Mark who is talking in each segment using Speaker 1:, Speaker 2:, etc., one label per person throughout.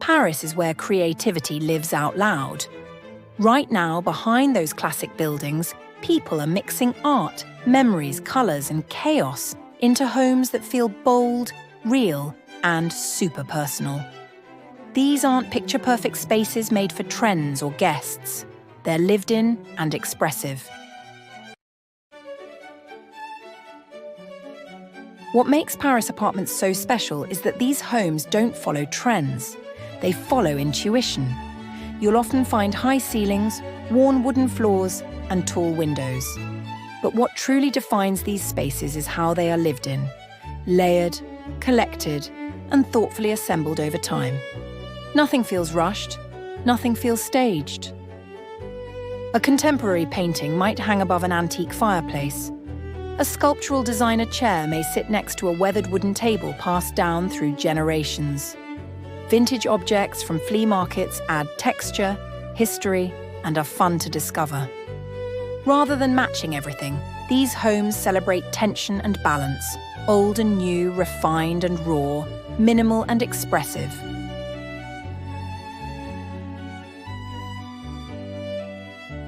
Speaker 1: Paris is where creativity lives out loud. Right now, behind those classic buildings, people are mixing art, memories, colours and chaos into homes that feel bold, real and super personal. These aren't picture-perfect spaces made for trends or guests. They're lived in and expressive. What makes Paris apartments so special is that these homes don't follow trends. They follow intuition. You'll often find high ceilings, worn wooden floors, and tall windows. But what truly defines these spaces is how they are lived in, layered, collected, and thoughtfully assembled over time. Nothing feels rushed, nothing feels staged. A contemporary painting might hang above an antique fireplace. A sculptural designer chair may sit next to a weathered wooden table passed down through generations. Vintage objects from flea markets add texture, history, and are fun to discover. Rather than matching everything, these homes celebrate tension and balance, old and new, refined and raw, minimal and expressive.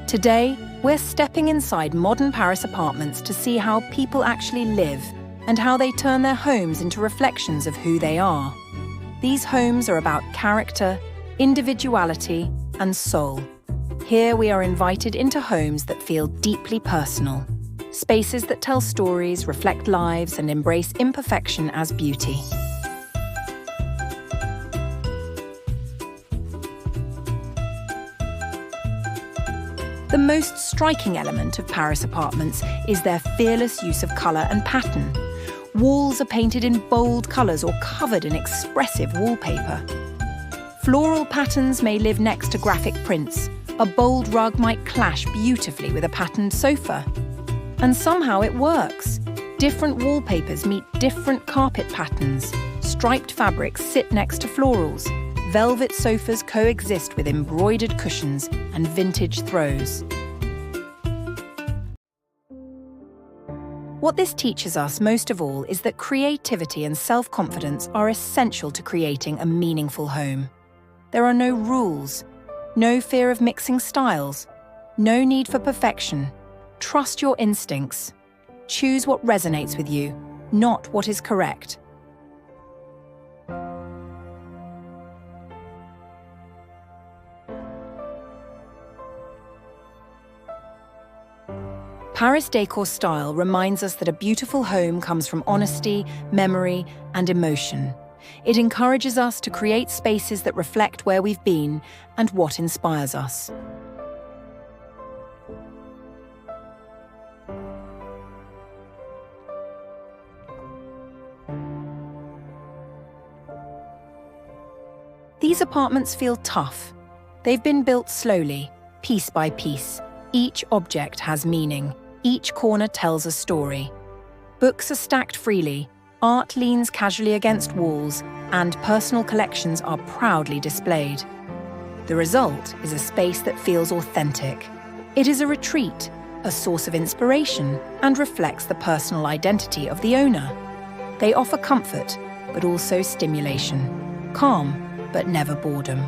Speaker 1: Today, we're stepping inside modern Paris apartments to see how people actually live and how they turn their homes into reflections of who they are. These homes are about character, individuality, and soul. Here we are invited into homes that feel deeply personal, spaces that tell stories, reflect lives, and embrace imperfection as beauty. The most striking element of Paris apartments is their fearless use of colour and pattern. Walls are painted in bold colours or covered in expressive wallpaper. Floral patterns may live next to graphic prints. A bold rug might clash beautifully with a patterned sofa. And somehow it works. Different wallpapers meet different carpet patterns. Striped fabrics sit next to florals. Velvet sofas coexist with embroidered cushions and vintage throws. What this teaches us most of all is that creativity and self-confidence are essential to creating a meaningful home. There are no rules, no fear of mixing styles, no need for perfection. Trust your instincts. Choose what resonates with you, not what is correct. Paris decor style reminds us that a beautiful home comes from honesty, memory, and emotion. It encourages us to create spaces that reflect where we've been and what inspires us. These apartments feel tough. They've been built slowly, piece by piece. Each object has meaning. Each corner tells a story. Books are stacked freely, art leans casually against walls, and personal collections are proudly displayed. The result is a space that feels authentic. It is a retreat, a source of inspiration, and reflects the personal identity of the owner. They offer comfort, but also stimulation. Calm, but never boredom.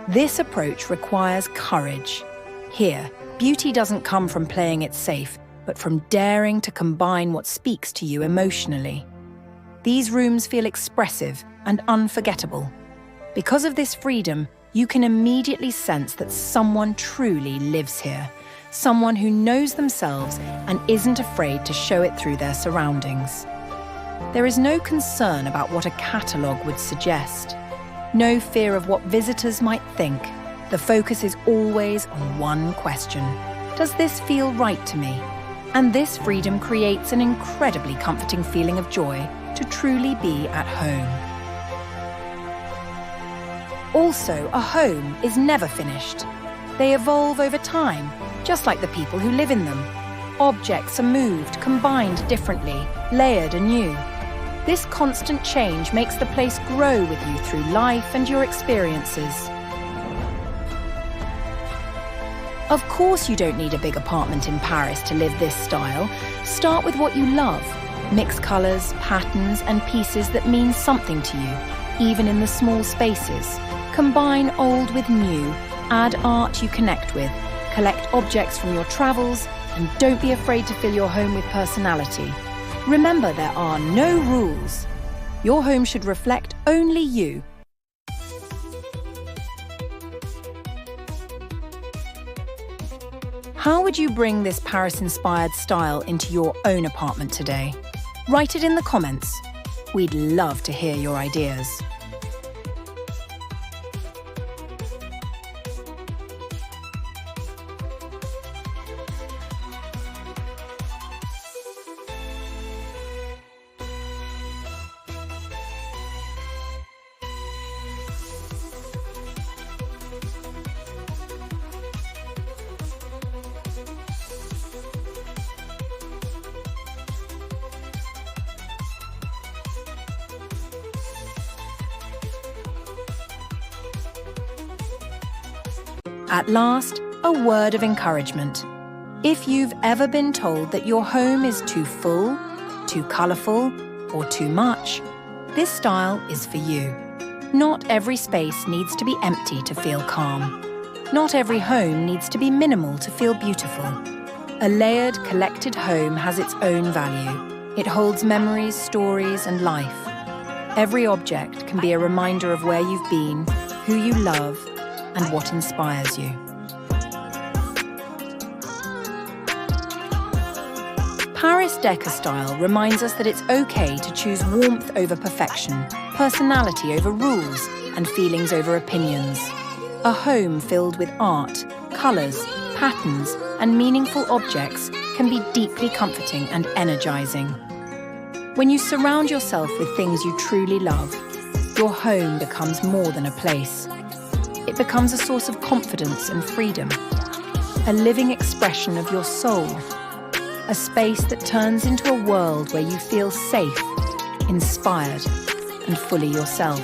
Speaker 1: This approach requires courage. Here, beauty doesn't come from playing it safe, but from daring to combine what speaks to you emotionally. These rooms feel expressive and unforgettable. Because of this freedom, you can immediately sense that someone truly lives here, someone who knows themselves and isn't afraid to show it through their surroundings. There is no concern about what a catalogue would suggest. No fear of what visitors might think. The focus is always on one question. Does this feel right to me? And this freedom creates an incredibly comforting feeling of joy to truly be at home. Also, a home is never finished. They evolve over time, just like the people who live in them. Objects are moved, combined differently, layered anew. This constant change makes the place grow with you through life and your experiences. Of course you don't need a big apartment in Paris to live this style. Start with what you love. Mix colours, patterns and pieces that mean something to you, even in the small spaces. Combine old with new, add art you connect with, collect objects from your travels, and don't be afraid to fill your home with personality. Remember, there are no rules. Your home should reflect only you. How would you bring this Paris-inspired style into your own apartment today? Write it in the comments. We'd love to hear your ideas. At last, a word of encouragement. If you've ever been told that your home is too full, too colourful, or too much, this style is for you. Not every space needs to be empty to feel calm. Not every home needs to be minimal to feel beautiful. A layered, collected home has its own value. It holds memories, stories, and life. Every object can be a reminder of where you've been, who you love, and what inspires you. Paris Decor style reminds us that it's okay to choose warmth over perfection, personality over rules, and feelings over opinions. A home filled with art, colours, patterns, and meaningful objects can be deeply comforting and energizing. When you surround yourself with things you truly love, your home becomes more than a place. It becomes a source of confidence and freedom, a living expression of your soul, a space that turns into a world where you feel safe, inspired, and fully yourself.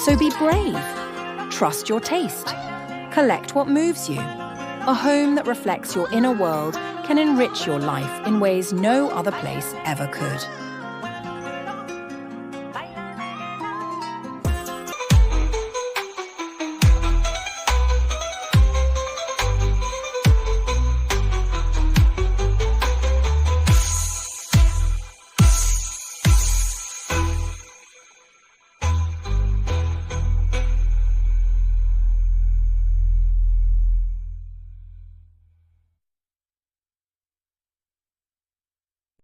Speaker 1: So be brave. Trust your taste. Collect what moves you. A home that reflects your inner world can enrich your life in ways no other place ever could.